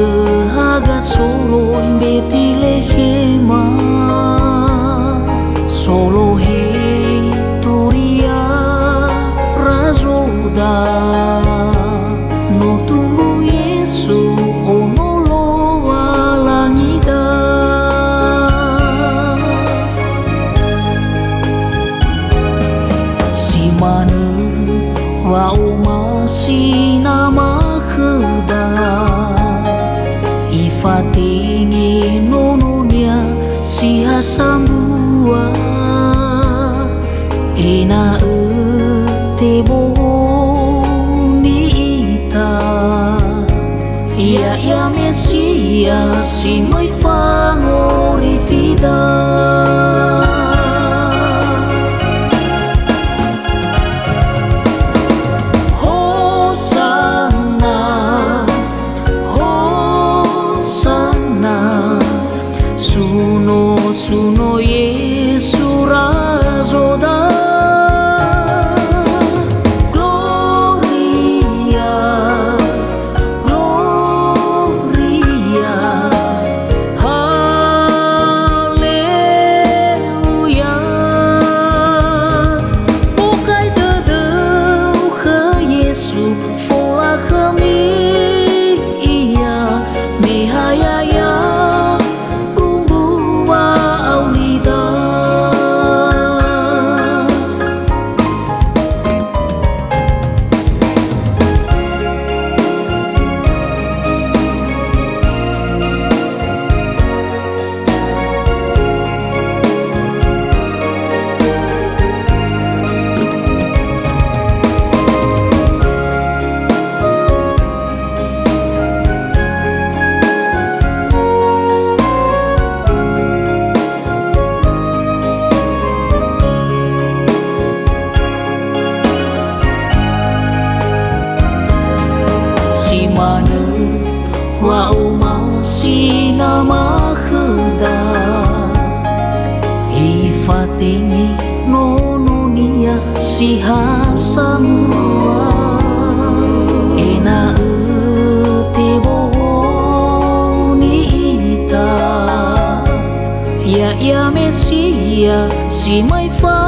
haga solo in Betlehema, solo he turia razoda no tumbu Yesu ono loa langida si manu wa uma si nama kheda ifatingi nononya si hasambua ena tebo ni ita ya Mesia si mai fangori vida Suno Yesu razoda Gloria, Gloria Haleluya Bukai dedeu ke Yesu Fola kami iya mehayaya wa umau si nama kheda ifatingi nononia si hasamua ena tebo ni ita ya Mesia si mai fa